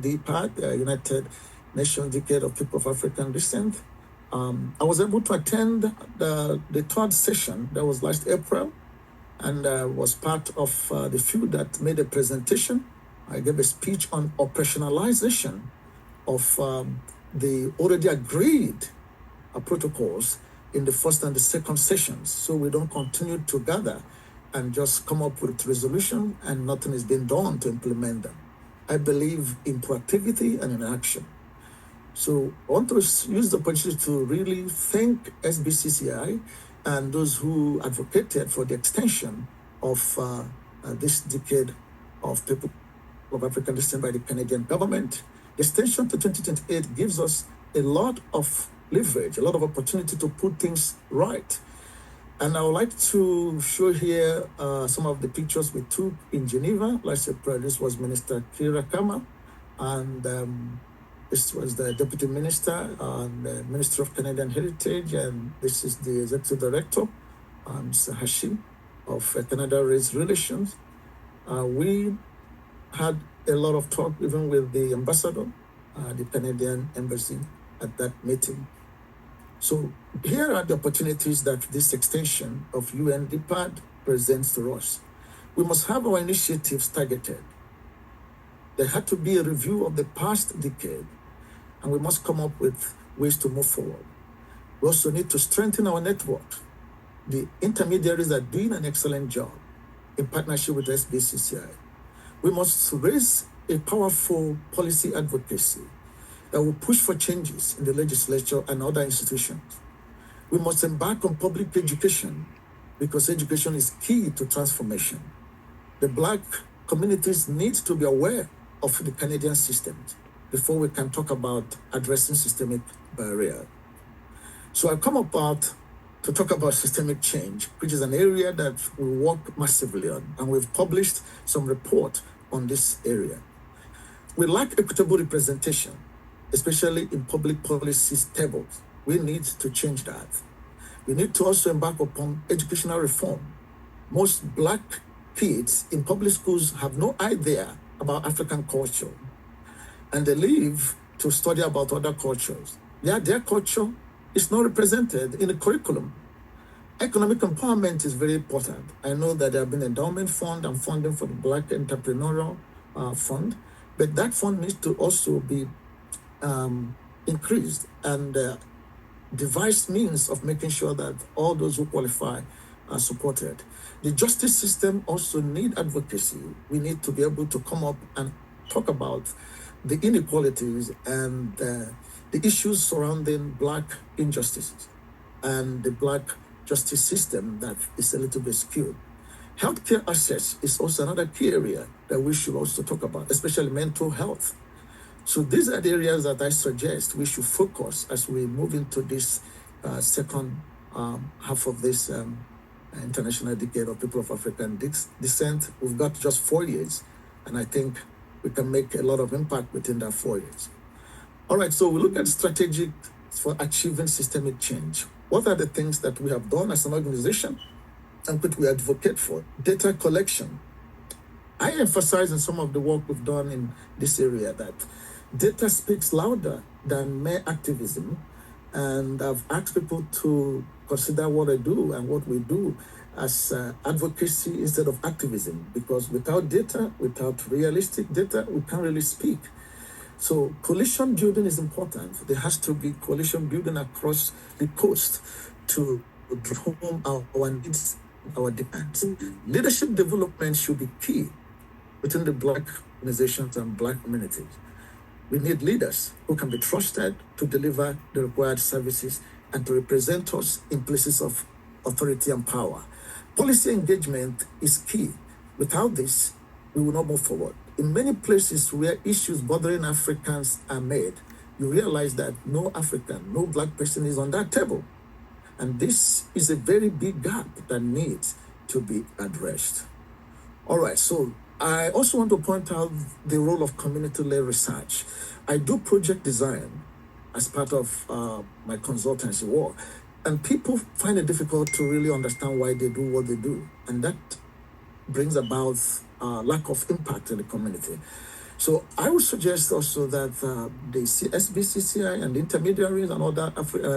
DPAD, United Nations Decade of People of African Descent. I was able to attend the third session that was last April, and was part of the few that made a presentation. I gave a speech on operationalization of the already agreed protocols in the first and the second sessions, so we don't continue to gather and just come up with resolution and nothing is being done to implement them. I believe in proactivity and in action. So I want to use the opportunity to really thank SBCCI and those who advocated for the extension of this decade of people of African descent by the Canadian government. The extension to 2028 gives us a lot of leverage, a lot of opportunity to put things right. And I would like to show here some of the pictures we took in Geneva. Like I said, this was Minister Kira Kama, and this was the Deputy Minister and the Minister of Canadian Heritage, and this is the Executive Director, Mr. Hashim of Canada-Race Relations. We had a lot of talk even with the ambassador, the Canadian Embassy at that meeting. So here are the opportunities that this extension of UNDPAD presents to us. We must have our initiatives targeted. There had to be a review of the past decade, and we must come up with ways to move forward. We also need to strengthen our network. The intermediaries are doing an excellent job in partnership with SBCCI. We must raise a powerful policy advocacy that will push for changes in the legislature and other institutions. We must embark on public education because education is key to transformation. The Black communities need to be aware of the Canadian systems before we can talk about addressing systemic barrier. So I've come about to talk about systemic change, which is an area that we work massively on, and we've published some report on this area. We lack equitable representation, especially in public policy tables. We need to change that. We need to also embark upon educational reform. Most Black kids in public schools have no idea about African culture, and they leave to study about other cultures. Their culture is not represented in the curriculum. Economic empowerment is very important. I know that there have been endowment fund and funding for the Black Entrepreneurial Fund, but that fund needs to also be increased and devise means of making sure that all those who qualify are supported. The justice system also need advocacy. We need to be able to come up and talk about the inequalities and the issues surrounding Black injustices and the Black justice system that is a little bit skewed. Healthcare access is also another key area that we should also talk about, especially mental health. So these are the areas that I suggest we should focus as we move into this second half of this International Decade of People of African Descent. We've got just 4 years, and I think we can make a lot of impact within that 4 years. All right, so we look at strategic for achieving systemic change. What are the things that we have done as an organization and which we advocate for? Data collection. I emphasize in some of the work we've done in this area that data speaks louder than mere activism, and I've asked people to consider what I do and what we do as advocacy instead of activism, because without data, without realistic data, we can't really speak. So coalition building is important. There has to be coalition building across the coast to drive home our needs, our demands. Leadership development should be key within the Black organizations and Black communities. We need leaders who can be trusted to deliver the required services and to represent us in places of authority and power. Policy engagement is key. Without this, we will not move forward. In many places where issues bothering Africans are made, you realize that no African, no Black person is on that table. And this is a very big gap that needs to be addressed. All right, so I also want to point out the role of community-led research. I do project design as part of my consultancy work, and people find it difficult to really understand why they do what they do, and that brings about lack of impact in the community. So I would suggest also that the SBCCI and the intermediaries and other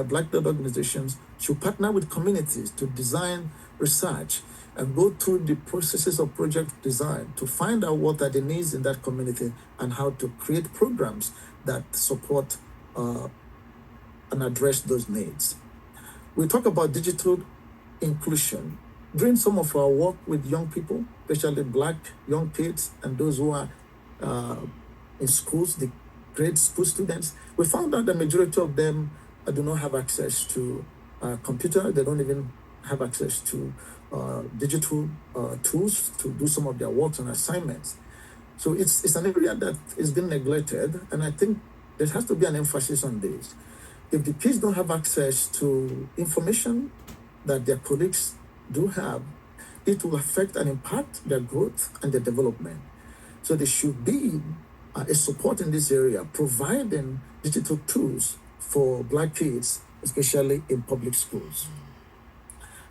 Black-led organizations should partner with communities to design research and go through the processes of project design to find out what are the needs in that community and how to create programs that support and address those needs. We talk about digital inclusion. During some of our work with young people, especially Black young kids and those who are in schools, the grade school students, we found out the majority of them do not have access to computer. They don't even have access to digital tools to do some of their works and assignments. So it's an area that is being neglected, and I think there has to be an emphasis on this. If the kids don't have access to information that their colleagues do have, it will affect and impact their growth and their development. So there should be a support in this area, providing digital tools for Black kids, especially in public schools.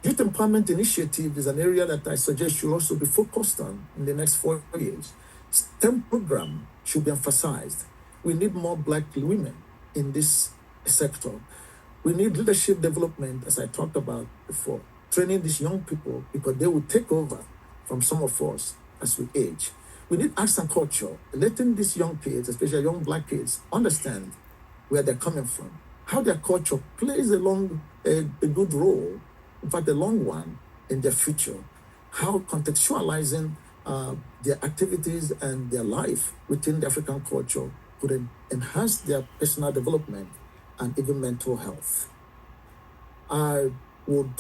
Youth Empowerment Initiative is an area that I suggest should also be focused on in the next 4 years. STEM program should be emphasized. We need more Black women in this sector. We need leadership development, as I talked about before, training these young people because they will take over from some of us as we age. We need arts and culture, letting these young kids, especially young Black kids, understand where they're coming from, how their culture plays a good role, in fact, a long one in their future, how contextualizing their activities and their life within the African culture could enhance their personal development and even mental health. I would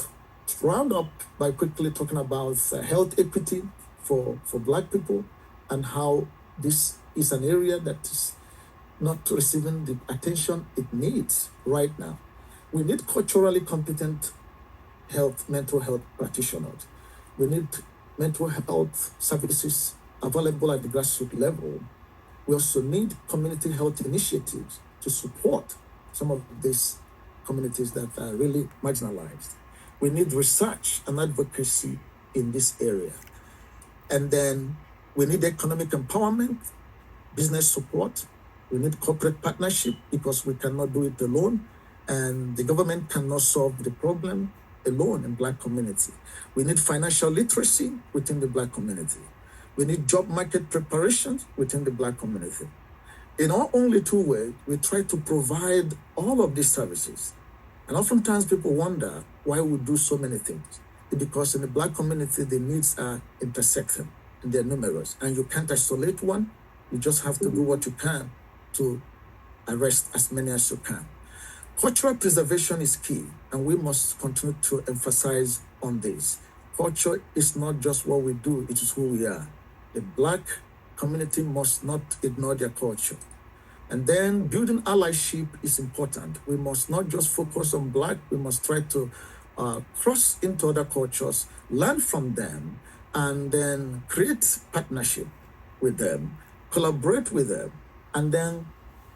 round up by quickly talking about health equity for Black people and how this is an area that is not receiving the attention it needs right now. We need culturally competent mental health practitioners. We need mental health services available at the grassroots level. We also need community health initiatives to support some of these communities that are really marginalized. We need research and advocacy in this area. And then we need economic empowerment, business support. We need corporate partnership because we cannot do it alone. And the government cannot solve the problem alone in Black community. We need financial literacy within the Black community. We need job market preparation within the Black community. In our only 2 ways, we try to provide all of these services. And oftentimes people wonder why we do so many things. It's because in the Black community, the needs are intersecting and they're numerous. And you can't isolate one. You just have to do what you can to arrest as many as you can. Cultural preservation is key, and we must continue to emphasize on this. Culture is not just what we do, it is who we are. The Black community must not ignore their culture. And then building allyship is important. We must not just focus on Black, we must try to cross into other cultures, learn from them, and then create partnership with them, collaborate with them, and then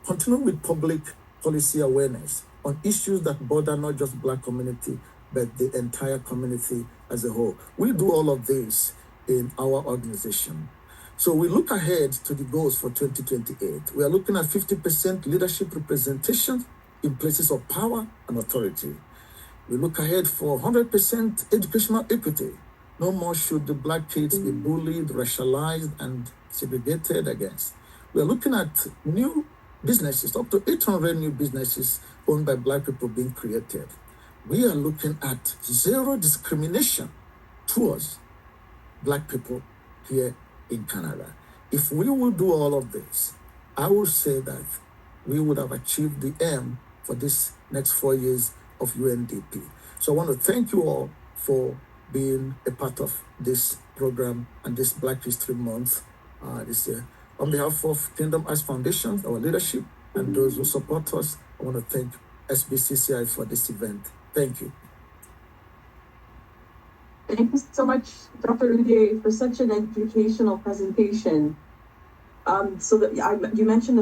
continue with public policy awareness on issues that border not just Black community, but the entire community as a whole. We do all of this in our organization. So we look ahead to the goals for 2028. We are looking at 50% leadership representation in places of power and authority. We look ahead for 100% educational equity. No more should the Black kids be bullied, racialized, and segregated against. We are looking at new businesses, up to 800 new businesses owned by Black people being created. We are looking at zero discrimination towards Black people here in Canada. If we will do all of this, I will say that we would have achieved the aim for this next 4 years of UNDP. So I want to thank you all for being a part of this program and this Black History Month this year. On behalf of Kingdom Arts Foundation, our leadership, and those who support us, I want to thank SBCCI for this event. Thank you. Thank you so much, Dr. Ude, for such an educational presentation. You mentioned the